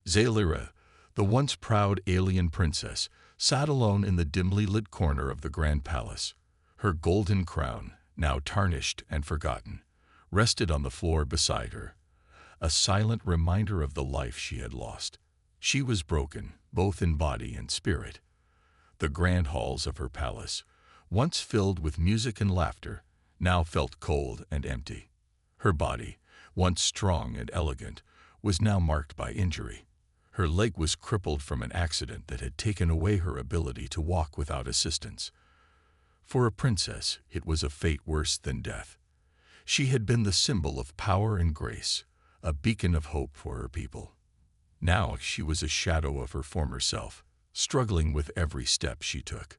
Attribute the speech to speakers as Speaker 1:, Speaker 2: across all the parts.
Speaker 1: Zalyra, the once proud alien princess, sat alone in the dimly lit corner of the grand palace. Her golden crown, now tarnished and forgotten, rested on the floor beside her, a silent reminder of the life she had lost. She was broken, both in body and spirit. The grand halls of her palace, once filled with music and laughter, now felt cold and empty. Her body, once strong and elegant, was now marked by injury. Her leg was crippled from an accident that had taken away her ability to walk without assistance. For a princess, it was a fate worse than death. She had been the symbol of power and grace, a beacon of hope for her people. Now she was a shadow of her former self, struggling with every step she took.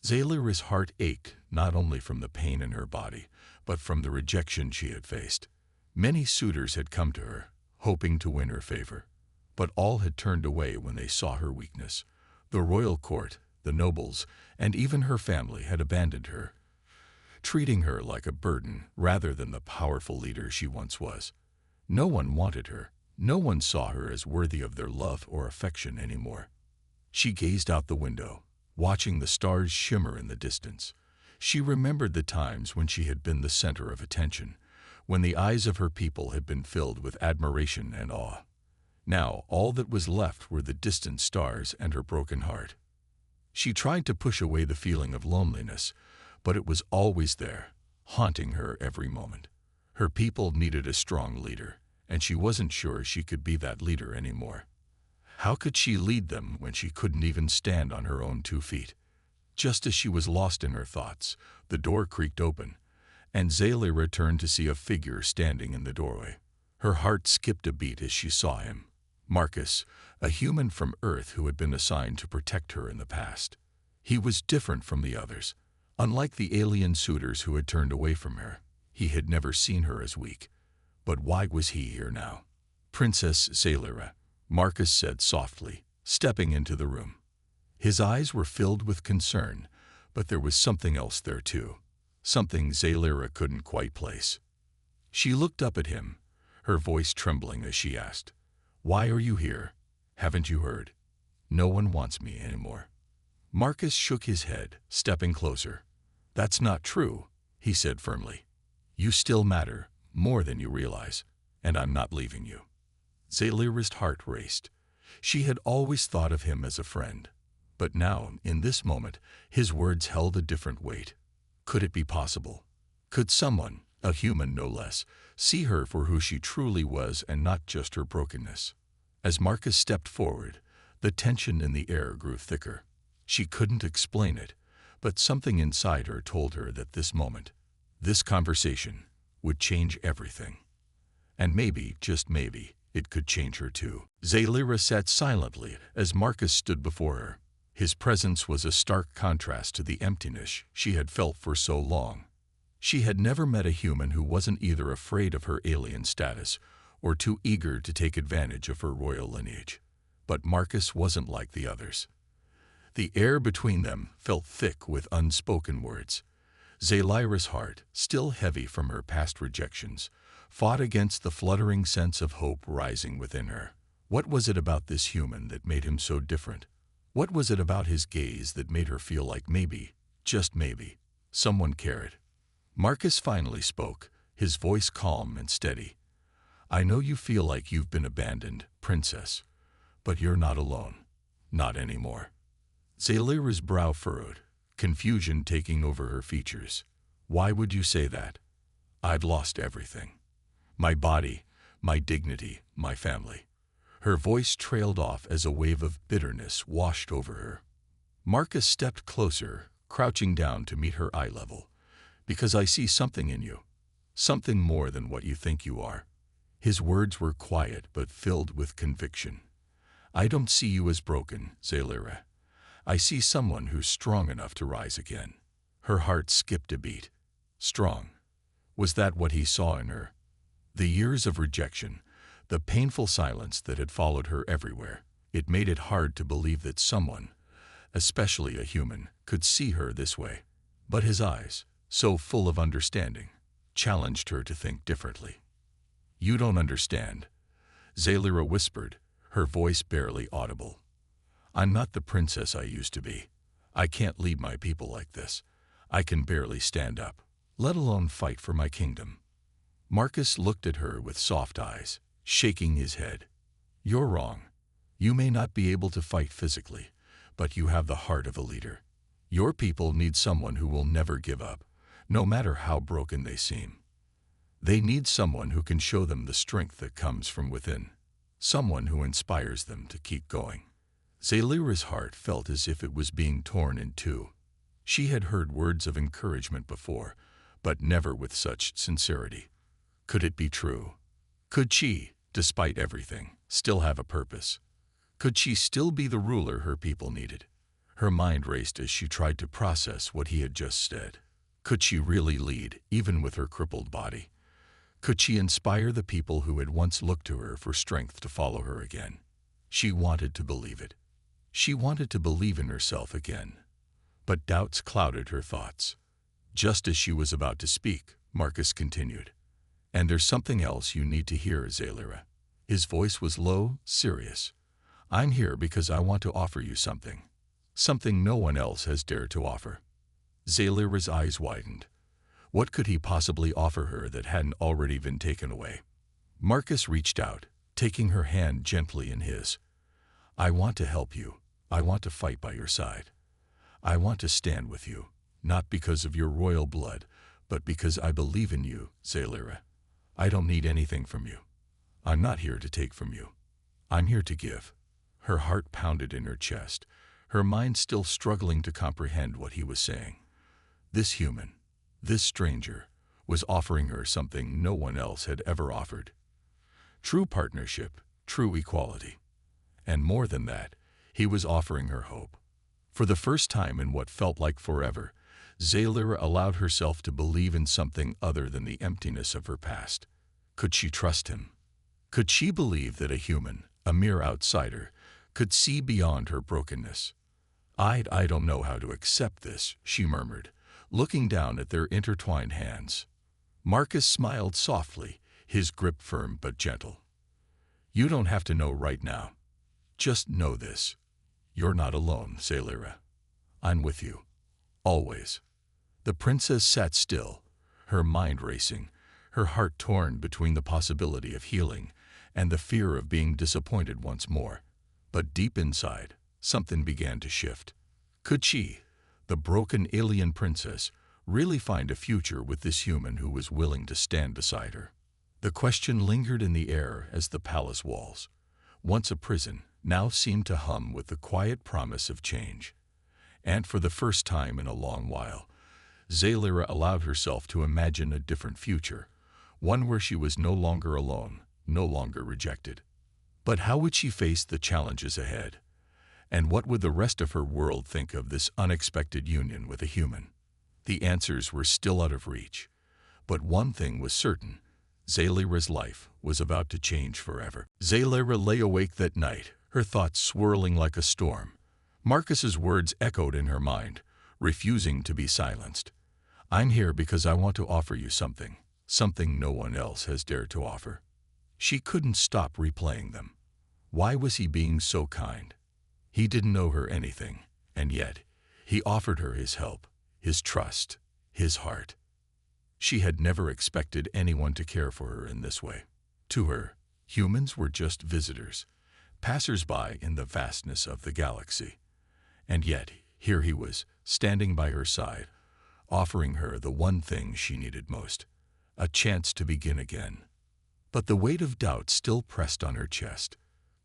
Speaker 1: Zalyra's heart ached not only from the pain in her body, but from the rejection she had faced. Many suitors had come to her, hoping to win her favor, but all had turned away when they saw her weakness. The royal court, the nobles, and even her family had abandoned her, treating her like a burden rather than the powerful leader she once was. No one wanted her. No one saw her as worthy of their love or affection anymore. She gazed out the window, watching the stars shimmer in the distance. She remembered the times when she had been the center of attention, when the eyes of her people had been filled with admiration and awe. Now all that was left were the distant stars and her broken heart. She tried to push away the feeling of loneliness, but it was always there, haunting her every moment. Her people needed a strong leader, and she wasn't sure she could be that leader anymore. How could she lead them when she couldn't even stand on her own 2 feet? Just as she was lost in her thoughts, the door creaked open, and Zalyra turned to see a figure standing in the doorway. Her heart skipped a beat as she saw him. Marcus, a human from Earth who had been assigned to protect her in the past. He was different from the others. Unlike the alien suitors who had turned away from her, he had never seen her as weak. But why was he here now? "Princess Zalyra," Marcus said softly, stepping into the room. His eyes were filled with concern, but there was something else there too, something Zalyra couldn't quite place. She looked up at him, her voice trembling as she asked, "Why are you here? Haven't you heard? No one wants me anymore." Marcus shook his head, stepping closer. "That's not true," he said firmly. "You still matter, more than you realize, and I'm not leaving you." Zalyra's heart raced. She had always thought of him as a friend, but now, in this moment, his words held a different weight. Could it be possible? Could someone, a human no less, see her for who she truly was and not just her brokenness? As Marcus stepped forward, the tension in the air grew thicker. She couldn't explain it, but something inside her told her that this moment, this conversation, would change everything. And maybe, just maybe, it could change her too. Zalyra sat silently as Marcus stood before her. His presence was a stark contrast to the emptiness she had felt for so long. She had never met a human who wasn't either afraid of her alien status or too eager to take advantage of her royal lineage. But Marcus wasn't like the others. The air between them felt thick with unspoken words. Zalyra's heart, still heavy from her past rejections, fought against the fluttering sense of hope rising within her. What was it about this human that made him so different? What was it about his gaze that made her feel like maybe, just maybe, someone cared? Marcus finally spoke, his voice calm and steady. "I know you feel like you've been abandoned, princess, but you're not alone. Not anymore." Zalyra's brow furrowed, confusion taking over her features. "Why would you say that? I've lost everything. My body, my dignity, my family." Her voice trailed off as a wave of bitterness washed over her. Marcus stepped closer, crouching down to meet her eye level. "Because I see something in you. Something more than what you think you are." His words were quiet but filled with conviction. "I don't see you as broken, Zalyra. I see someone who's strong enough to rise again." Her heart skipped a beat. Strong. Was that what he saw in her? The years of rejection, the painful silence that had followed her everywhere, it made it hard to believe that someone, especially a human, could see her this way. But his eyes, so full of understanding, challenged her to think differently. "You don't understand," Zalyra whispered, her voice barely audible. "I'm not the princess I used to be. I can't leave my people like this. I can barely stand up, let alone fight for my kingdom." Marcus looked at her with soft eyes, shaking his head. "You're wrong. You may not be able to fight physically, but you have the heart of a leader. Your people need someone who will never give up, no matter how broken they seem. They need someone who can show them the strength that comes from within, someone who inspires them to keep going." Zalira's heart felt as if it was being torn in two. She had heard words of encouragement before, but never with such sincerity. Could it be true? Could she, despite everything, still have a purpose? Could she still be the ruler her people needed? Her mind raced as she tried to process what he had just said. Could she really lead, even with her crippled body? Could she inspire the people who had once looked to her for strength to follow her again? She wanted to believe it. She wanted to believe in herself again. But doubts clouded her thoughts. Just as she was about to speak, Marcus continued. "And there's something else you need to hear, Zalira." His voice was low, serious. "I'm here because I want to offer you something. Something no one else has dared to offer." Zalira's eyes widened. What could he possibly offer her that hadn't already been taken away? Marcus reached out, taking her hand gently in his. "I want to help you. I want to fight by your side. I want to stand with you, not because of your royal blood, but because I believe in you, Zalira. I don't need anything from you. I'm not here to take from you. I'm here to give." Her heart pounded in her chest, her mind still struggling to comprehend what he was saying. This human, this stranger, was offering her something no one else had ever offered. True partnership, true equality. And more than that, he was offering her hope. For the first time in what felt like forever, Zalira allowed herself to believe in something other than the emptiness of her past. Could she trust him? Could she believe that a human, a mere outsider, could see beyond her brokenness? I don't know how to accept this," she murmured, looking down at their intertwined hands. Marcus smiled softly, his grip firm but gentle. "You don't have to know right now. Just know this. You're not alone, Zalira. I'm with you. Always." The princess sat still, her mind racing, her heart torn between the possibility of healing and the fear of being disappointed once more. But deep inside, something began to shift. Could she, the broken alien princess, really find a future with this human who was willing to stand beside her? The question lingered in the air as the palace walls, once a prison, now seemed to hum with the quiet promise of change. And for the first time in a long while, Zalira allowed herself to imagine a different future, one where she was no longer alone, no longer rejected. But how would she face the challenges ahead? And what would the rest of her world think of this unexpected union with a human? The answers were still out of reach. But one thing was certain: Zalira's life was about to change forever. Zalira lay awake that night, her thoughts swirling like a storm. Marcus's words echoed in her mind, refusing to be silenced. "I'm here because I want to offer you something, something no one else has dared to offer." She couldn't stop replaying them. Why was he being so kind? He didn't know her anything, and yet he offered her his help, his trust, his heart. She had never expected anyone to care for her in this way. To her, humans were just visitors, passers-by in the vastness of the galaxy. And yet, here he was, standing by her side, offering her the one thing she needed most, a chance to begin again. But the weight of doubt still pressed on her chest.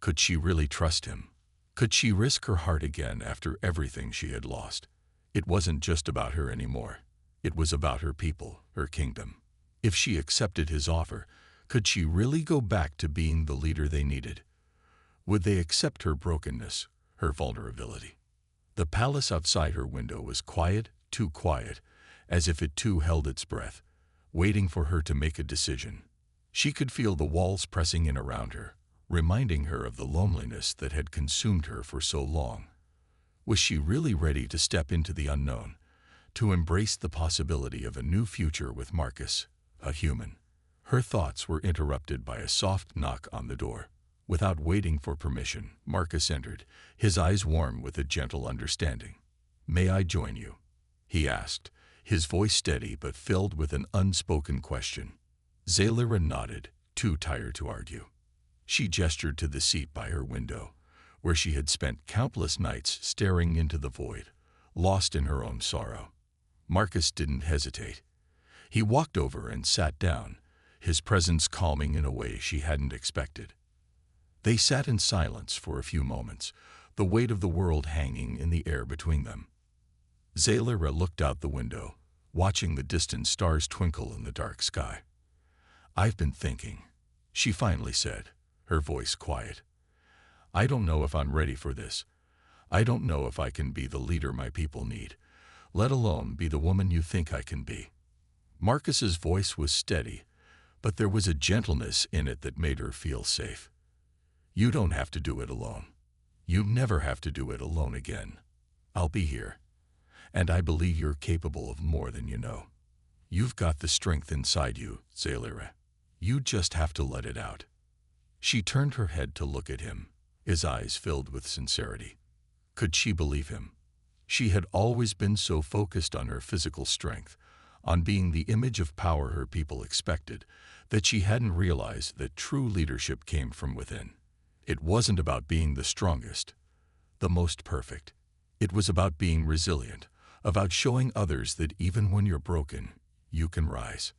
Speaker 1: Could she really trust him? Could she risk her heart again after everything she had lost? It wasn't just about her anymore. It was about her people, her kingdom. If she accepted his offer, could she really go back to being the leader they needed? Would they accept her brokenness, her vulnerability? The palace outside her window was quiet, too quiet, as if it too held its breath, waiting for her to make a decision. She could feel the walls pressing in around her, reminding her of the loneliness that had consumed her for so long. Was she really ready to step into the unknown, to embrace the possibility of a new future with Marcus, a human? Her thoughts were interrupted by a soft knock on the door. Without waiting for permission, Marcus entered, his eyes warm with a gentle understanding. "May I join you?" he asked, his voice steady but filled with an unspoken question. Zalyra nodded, too tired to argue. She gestured to the seat by her window, where she had spent countless nights staring into the void, lost in her own sorrow. Marcus didn't hesitate. He walked over and sat down, his presence calming in a way she hadn't expected. They sat in silence for a few moments, the weight of the world hanging in the air between them. Zalyra looked out the window, watching the distant stars twinkle in the dark sky. "I've been thinking," she finally said, her voice quiet. "I don't know if I'm ready for this. I don't know if I can be the leader my people need, let alone be the woman you think I can be." Marcus's voice was steady, but there was a gentleness in it that made her feel safe. "You don't have to do it alone. You never have to do it alone again. I'll be here. And I believe you're capable of more than you know. You've got the strength inside you, Zalyra. You just have to let it out." She turned her head to look at him, his eyes filled with sincerity. Could she believe him? She had always been so focused on her physical strength, on being the image of power her people expected, that she hadn't realized that true leadership came from within. It wasn't about being the strongest, the most perfect. It was about being resilient, about showing others that even when you're broken, you can rise.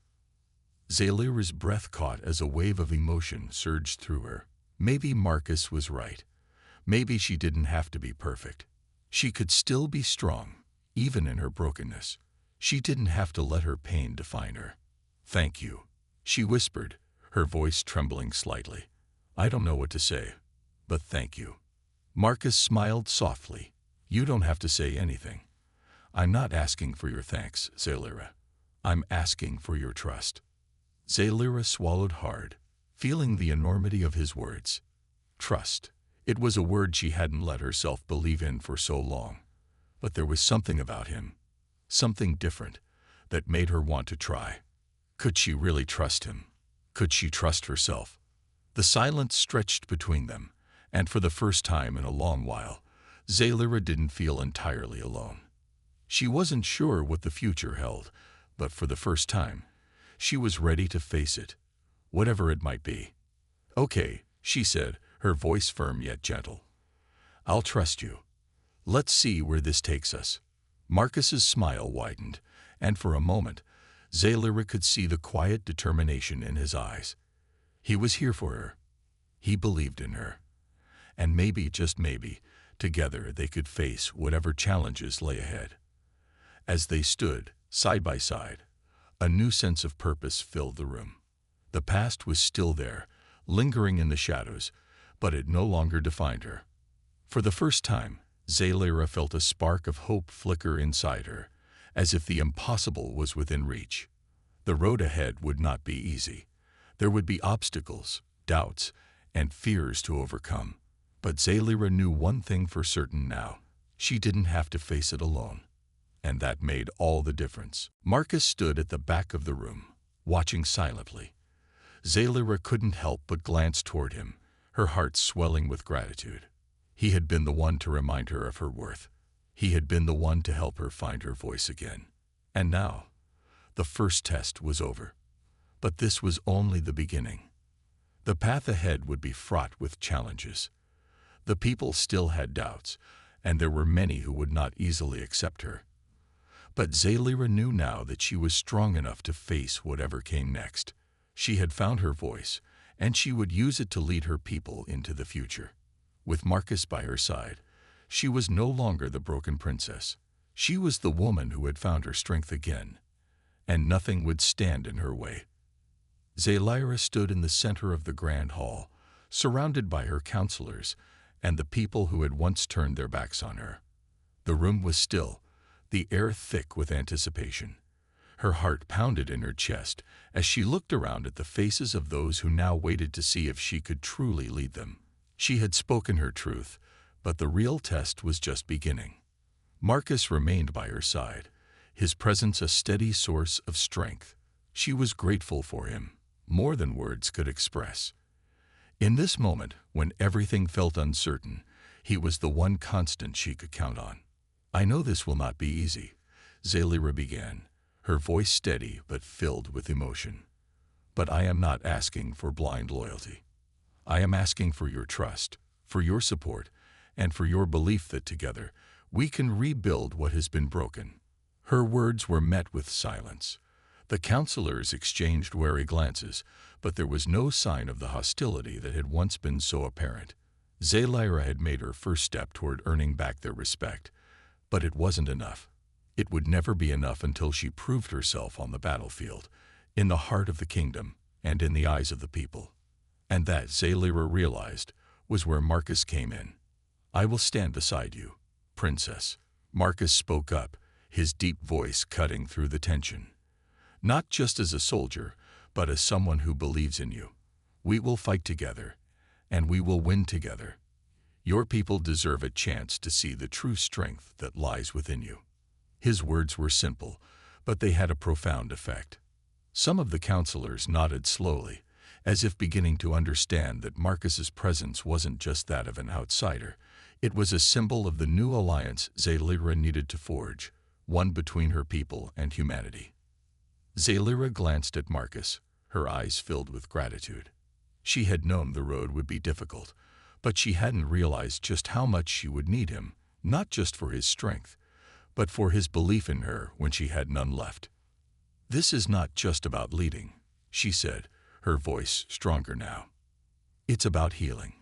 Speaker 1: Zalyra's breath caught as a wave of emotion surged through her. Maybe Marcus was right. Maybe she didn't have to be perfect. She could still be strong, even in her brokenness. She didn't have to let her pain define her. "Thank you," she whispered, her voice trembling slightly. "I don't know what to say, but thank you." Marcus smiled softly. "You don't have to say anything. I'm not asking for your thanks, Zalyra. I'm asking for your trust." Zalyra swallowed hard, feeling the enormity of his words. Trust. It was a word she hadn't let herself believe in for so long. But there was something about him, something different, that made her want to try. Could she really trust him? Could she trust herself? The silence stretched between them, and for the first time in a long while, Zalyra didn't feel entirely alone. She wasn't sure what the future held, but for the first time, she was ready to face it, whatever it might be. "Okay," she said, her voice firm yet gentle. "I'll trust you. Let's see where this takes us." Marcus's smile widened, and for a moment, Zalyra could see the quiet determination in his eyes. He was here for her. He believed in her. And maybe, just maybe, together they could face whatever challenges lay ahead. As they stood, side by side, a new sense of purpose filled the room. The past was still there, lingering in the shadows, but it no longer defined her. For the first time, Zalyra felt a spark of hope flicker inside her, as if the impossible was within reach. The road ahead would not be easy. There would be obstacles, doubts, and fears to overcome. But Zalyra knew one thing for certain now. She didn't have to face it alone. And that made all the difference. Marcus stood at the back of the room, watching silently. Zalyra couldn't help but glance toward him, her heart swelling with gratitude. He had been the one to remind her of her worth. He had been the one to help her find her voice again. And now, the first test was over. But this was only the beginning. The path ahead would be fraught with challenges. The people still had doubts, and there were many who would not easily accept her. But Zalyra knew now that she was strong enough to face whatever came next. She had found her voice, and she would use it to lead her people into the future. With Marcus by her side, she was no longer the broken princess. She was the woman who had found her strength again, and nothing would stand in her way. Zalyra stood in the center of the grand hall, surrounded by her counselors and the people who had once turned their backs on her. The room was still, the air thick with anticipation. Her heart pounded in her chest as she looked around at the faces of those who now waited to see if she could truly lead them. She had spoken her truth, but the real test was just beginning. Marcus remained by her side, his presence a steady source of strength. She was grateful for him, more than words could express. In this moment, when everything felt uncertain, he was the one constant she could count on. "I know this will not be easy," Zalira began, her voice steady but filled with emotion. "But I am not asking for blind loyalty. I am asking for your trust, for your support, and for your belief that together we can rebuild what has been broken." Her words were met with silence. The counselors exchanged wary glances, but there was no sign of the hostility that had once been so apparent. Zalira had made her first step toward earning back their respect, but it wasn't enough. It would never be enough until she proved herself on the battlefield, in the heart of the kingdom, and in the eyes of the people. And that, Zalira realized, was where Marcus came in. "I will stand beside you, Princess." Marcus spoke up, his deep voice cutting through the tension. "Not just as a soldier, but as someone who believes in you. We will fight together, and we will win together. Your people deserve a chance to see the true strength that lies within you." His words were simple, but they had a profound effect. Some of the counselors nodded slowly, as if beginning to understand that Marcus's presence wasn't just that of an outsider. It was a symbol of the new alliance Zalira needed to forge, one between her people and humanity. Zalira glanced at Marcus, her eyes filled with gratitude. She had known the road would be difficult, but she hadn't realized just how much she would need him, not just for his strength, but for his belief in her when she had none left. "This is not just about leading," she said, her voice stronger now. "It's about healing.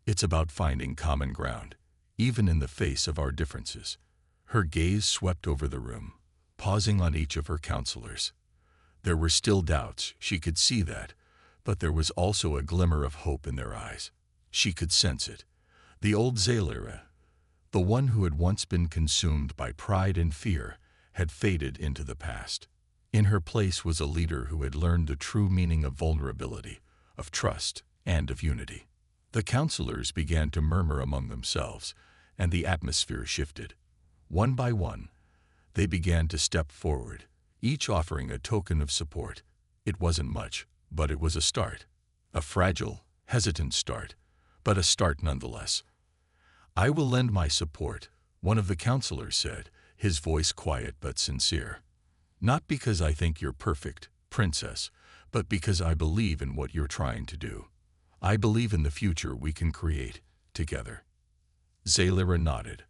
Speaker 1: It's about finding common ground, even in the face of our differences." Her gaze swept over the room, pausing on each of her counselors. There were still doubts, she could see that, but there was also a glimmer of hope in their eyes. She could sense it. The old Zalira, the one who had once been consumed by pride and fear, had faded into the past. In her place was a leader who had learned the true meaning of vulnerability, of trust, and of unity. The counselors began to murmur among themselves, and the atmosphere shifted. One by one, they began to step forward, each offering a token of support. It wasn't much, but it was a start. A fragile, hesitant start, but a start nonetheless. "I will lend my support," one of the counselors said, his voice quiet but sincere. "Not because I think you're perfect, Princess, but because I believe in what you're trying to do. I believe in the future we can create together." Zalira nodded,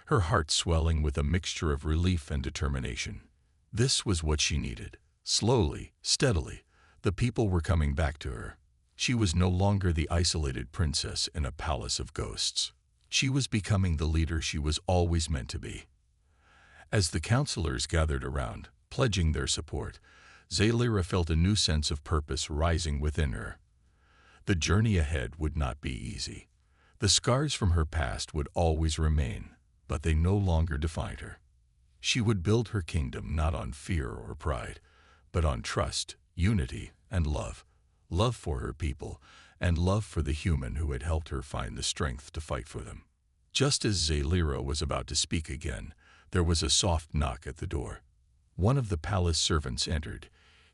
Speaker 1: her heart swelling with a mixture of relief and determination. This was what she needed. Slowly, steadily, the people were coming back to her. She was no longer the isolated princess in a palace of ghosts. She was becoming the leader she was always meant to be. As the counselors gathered around, pledging their support, Zalira felt a new sense of purpose rising within her. The journey ahead would not be easy. The scars from her past would always remain, but they no longer defined her. She would build her kingdom not on fear or pride, but on trust, unity, and love. Love for her people, and love for the human who had helped her find the strength to fight for them. Just as Zalira was about to speak again, there was a soft knock at the door. One of the palace servants entered,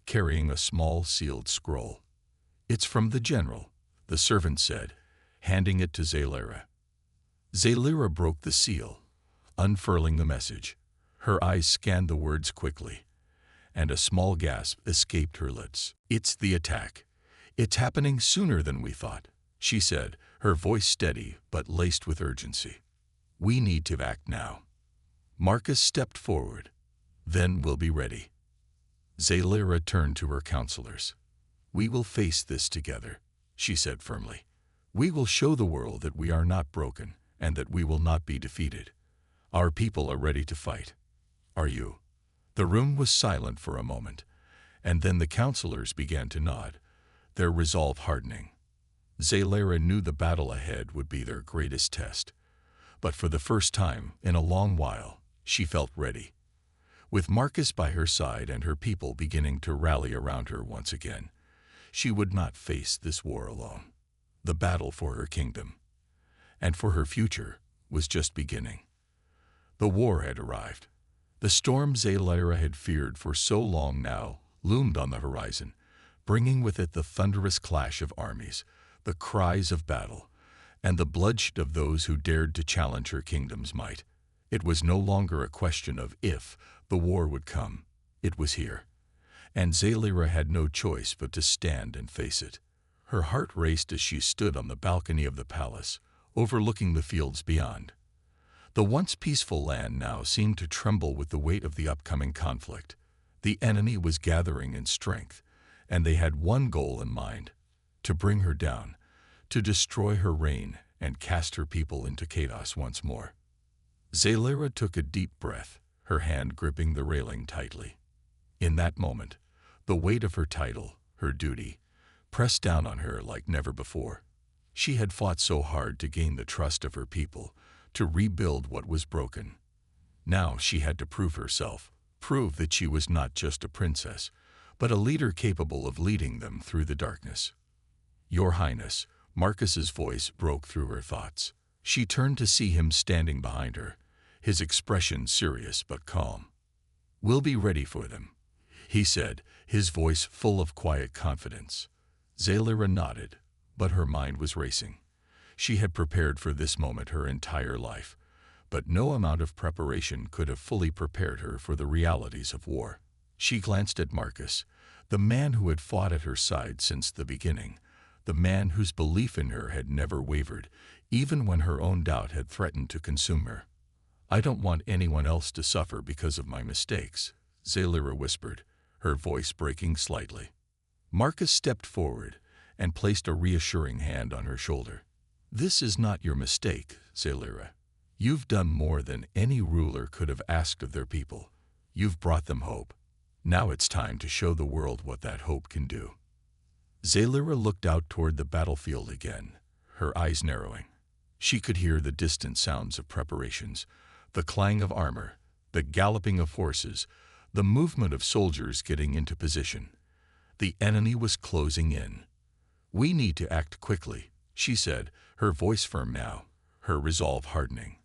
Speaker 1: carrying a small sealed scroll. "It's from the general," the servant said, handing it to Zalira. Zalira broke the seal, unfurling the message. Her eyes scanned the words quickly, and a small gasp escaped her lips. "It's the attack. It's happening sooner than we thought," she said, her voice steady but laced with urgency. "We need to act now." Marcus stepped forward. "Then we'll be ready." Zalira turned to her counselors. "We will face this together," she said firmly. "We will show the world that we are not broken and that we will not be defeated. Our people are ready to fight. Are you?" The room was silent for a moment, and then the counselors began to nod, their resolve hardening. Zalira knew the battle ahead would be their greatest test, but for the first time in a long while, she felt ready. With Marcus by her side and her people beginning to rally around her once again, she would not face this war alone. The battle for her kingdom, and for her future, was just beginning. The war had arrived. The storm Zalira had feared for so long now loomed on the horizon, bringing with it the thunderous clash of armies, the cries of battle, and the bloodshed of those who dared to challenge her kingdom's might. It was no longer a question of if the war would come. It was here. And Zalira had no choice but to stand and face it. Her heart raced as she stood on the balcony of the palace, overlooking the fields beyond. The once peaceful land now seemed to tremble with the weight of the upcoming conflict. The enemy was gathering in strength, and they had one goal in mind: to bring her down, to destroy her reign and cast her people into chaos once more. Zalira took a deep breath, her hand gripping the railing tightly. In that moment, the weight of her title, her duty, pressed down on her like never before. She had fought so hard to gain the trust of her people, to rebuild what was broken. Now she had to prove herself, prove that she was not just a princess, but a leader capable of leading them through the darkness. "Your Highness," Marcus's voice broke through her thoughts. She turned to see him standing behind her, his expression serious but calm. "We'll be ready for them," he said, his voice full of quiet confidence. Zalira nodded, but her mind was racing. She had prepared for this moment her entire life, but no amount of preparation could have fully prepared her for the realities of war. She glanced at Marcus, the man who had fought at her side since the beginning, the man whose belief in her had never wavered, even when her own doubt had threatened to consume her. "I don't want anyone else to suffer because of my mistakes," Zalira whispered, her voice breaking slightly. Marcus stepped forward and placed a reassuring hand on her shoulder. "This is not your mistake, Zalira. You've done more than any ruler could have asked of their people. You've brought them hope. Now it's time to show the world what that hope can do." Zalira looked out toward the battlefield again, her eyes narrowing. She could hear the distant sounds of preparations, the clang of armor, the galloping of horses, the movement of soldiers getting into position. The enemy was closing in. "We need to act quickly," she said, her voice firm now, her resolve hardening.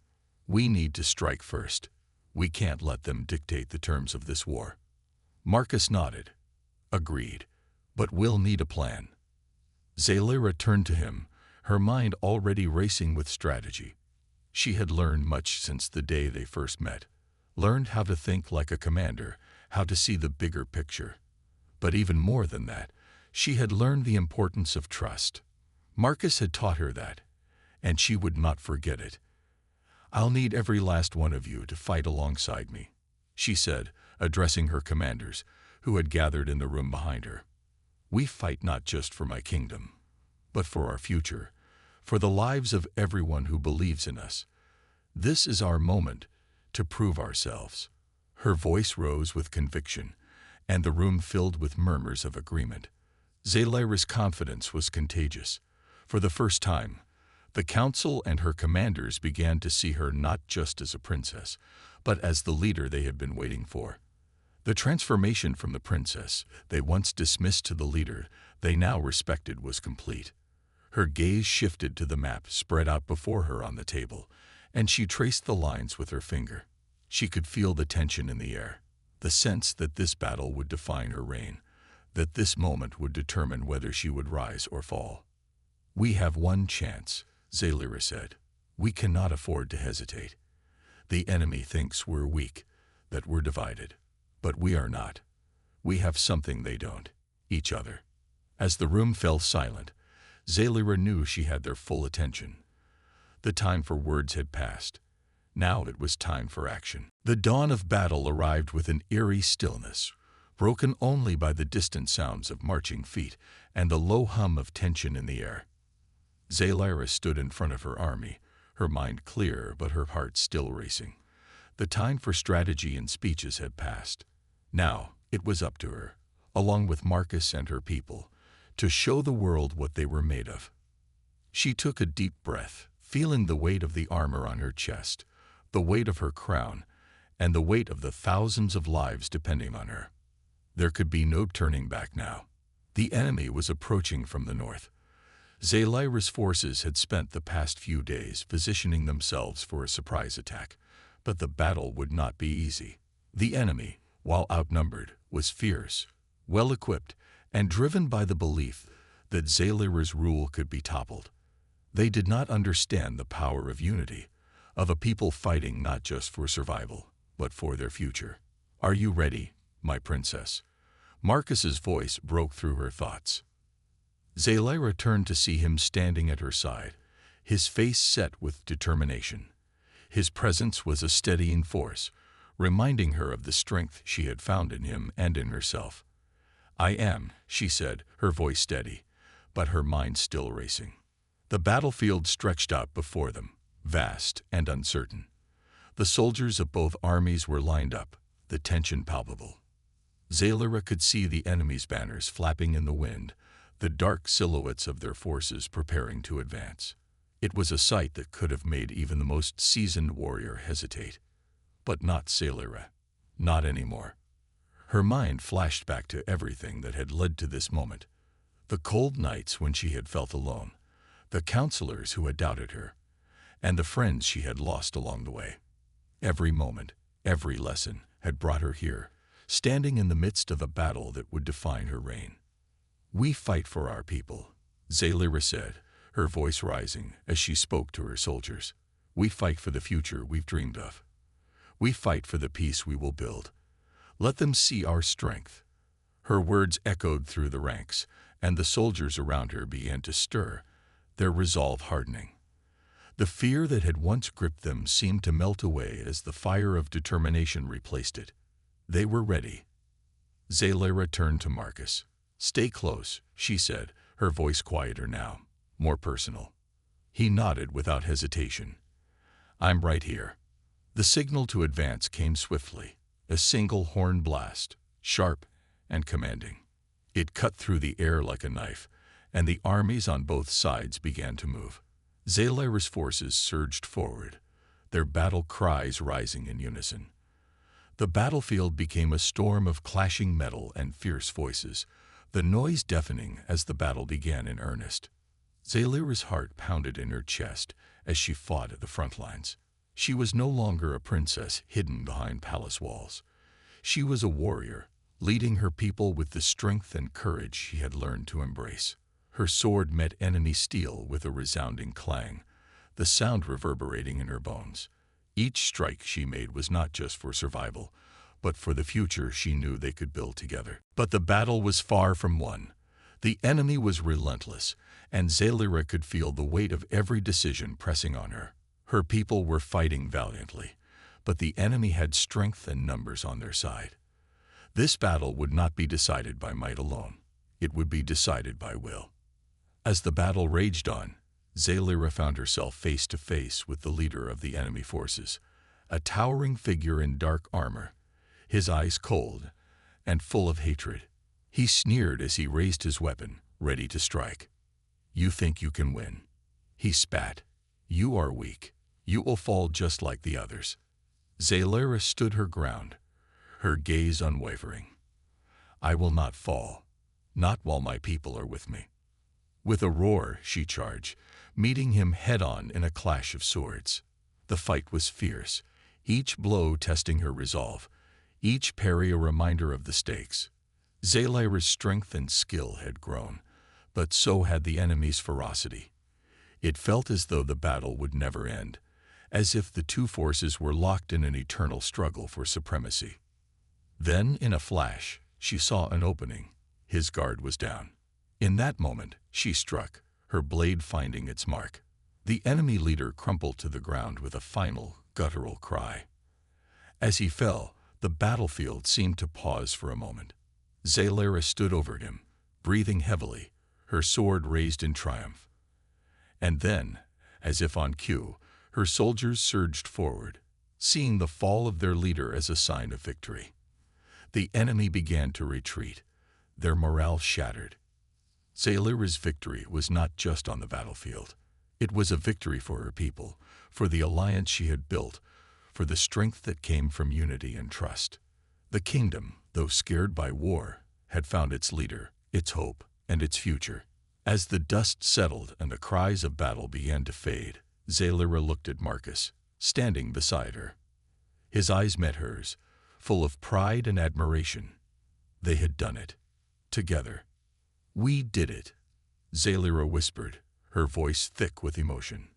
Speaker 1: "We need to strike first. We can't let them dictate the terms of this war." Marcus nodded. "Agreed. But we'll need a plan." Zalira turned to him, her mind already racing with strategy. She had learned much since the day they first met, learned how to think like a commander, how to see the bigger picture. But even more than that, she had learned the importance of trust. Marcus had taught her that, and she would not forget it. "I'll need every last one of you to fight alongside me," she said, addressing her commanders, who had gathered in the room behind her. "We fight not just for my kingdom, but for our future, for the lives of everyone who believes in us. This is our moment to prove ourselves." Her voice rose with conviction, and the room filled with murmurs of agreement. Zalira's confidence was contagious. For the first time, the council and her commanders began to see her not just as a princess, but as the leader they had been waiting for. The transformation from the princess they once dismissed to the leader they now respected was complete. Her gaze shifted to the map spread out before her on the table, and she traced the lines with her finger. She could feel the tension in the air, the sense that this battle would define her reign, that this moment would determine whether she would rise or fall. "We have one chance," Zalira said. "We cannot afford to hesitate. The enemy thinks we're weak, that we're divided. But we are not. We have something they don't: each other." As the room fell silent, Zalira knew she had their full attention. The time for words had passed. Now it was time for action. The dawn of battle arrived with an eerie stillness, broken only by the distant sounds of marching feet and the low hum of tension in the air. Zalira stood in front of her army, her mind clear but her heart still racing. The time for strategy and speeches had passed. Now it was up to her, along with Marcus and her people, to show the world what they were made of. She took a deep breath, feeling the weight of the armor on her chest, the weight of her crown, and the weight of the thousands of lives depending on her. There could be no turning back now. The enemy was approaching from the north. Zalira's forces had spent the past few days positioning themselves for a surprise attack, but the battle would not be easy. The enemy, while outnumbered, was fierce, well-equipped, and driven by the belief that Zalira's rule could be toppled. They did not understand the power of unity, of a people fighting not just for survival, but for their future. "Are you ready, my princess?" Marcus's voice broke through her thoughts. Zalira turned to see him standing at her side, his face set with determination. His presence was a steadying force, reminding her of the strength she had found in him and in herself. "I am," she said, her voice steady, but her mind still racing. The battlefield stretched out before them, vast and uncertain. The soldiers of both armies were lined up, the tension palpable. Zalira could see the enemy's banners flapping in the wind, the dark silhouettes of their forces preparing to advance. It was a sight that could have made even the most seasoned warrior hesitate. But not Zalira. Not anymore. Her mind flashed back to everything that had led to this moment. The cold nights when she had felt alone, the counselors who had doubted her, and the friends she had lost along the way. Every moment, every lesson had brought her here, standing in the midst of a battle that would define her reign. "We fight for our people," Zalira said, her voice rising as she spoke to her soldiers. "We fight for the future we've dreamed of. We fight for the peace we will build. Let them see our strength." Her words echoed through the ranks, and the soldiers around her began to stir, their resolve hardening. The fear that had once gripped them seemed to melt away as the fire of determination replaced it. They were ready. Zalira turned to Marcus. "Stay close," she said, her voice quieter now, more personal. He nodded without hesitation. "I'm right here." The signal to advance came swiftly, a single horn blast, sharp and commanding. It cut through the air like a knife, and the armies on both sides began to move. Zalira's forces surged forward, their battle cries rising in unison. The battlefield became a storm of clashing metal and fierce voices, the noise deafening as the battle began in earnest. Zalira's heart pounded in her chest as she fought at the front lines. She was no longer a princess hidden behind palace walls. She was a warrior, leading her people with the strength and courage she had learned to embrace. Her sword met enemy steel with a resounding clang, the sound reverberating in her bones. Each strike she made was not just for survival, but for the future she knew they could build together. But the battle was far from won. The enemy was relentless, and Zalira could feel the weight of every decision pressing on her. Her people were fighting valiantly, but the enemy had strength and numbers on their side. This battle would not be decided by might alone. It would be decided by will. As the battle raged on, Zalira found herself face to face with the leader of the enemy forces, a towering figure in dark armor, his eyes cold and full of hatred. He sneered as he raised his weapon, ready to strike. "You think you can win," he spat. "You are weak. You will fall just like the others." Zalira stood her ground, her gaze unwavering. "I will not fall, not while my people are with me." With a roar, she charged, meeting him head-on in a clash of swords. The fight was fierce, each blow testing her resolve, each parry a reminder of the stakes. Zalira's strength and skill had grown, but so had the enemy's ferocity. It felt as though the battle would never end, as if the two forces were locked in an eternal struggle for supremacy. Then, in a flash, she saw an opening. His guard was down. In that moment, she struck, her blade finding its mark. The enemy leader crumpled to the ground with a final, guttural cry. As he fell, the battlefield seemed to pause for a moment. Zalira stood over him, breathing heavily, her sword raised in triumph. And then, as if on cue, her soldiers surged forward, seeing the fall of their leader as a sign of victory. The enemy began to retreat, their morale shattered. Zalira's victory was not just on the battlefield. It was a victory for her people, for the alliance she had built, for the strength that came from unity and trust. The kingdom, though scared by war, had found its leader, its hope, and its future. As the dust settled and the cries of battle began to fade, Zalira looked at Marcus, standing beside her. His eyes met hers, full of pride and admiration. They had done it. Together. "We did it," Zalira whispered, her voice thick with emotion.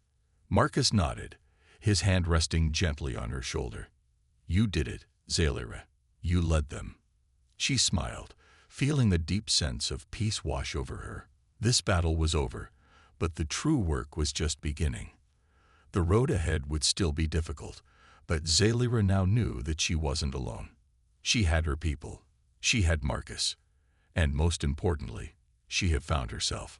Speaker 1: Marcus nodded, his hand resting gently on her shoulder. You did it, Zalira. You led them. She smiled, feeling the deep sense of peace wash over her. This battle was over, but the true work was just beginning. The road ahead would still be difficult, but Zalira now knew that she wasn't alone. She had her people. She had Marcus. And most importantly, she had found herself.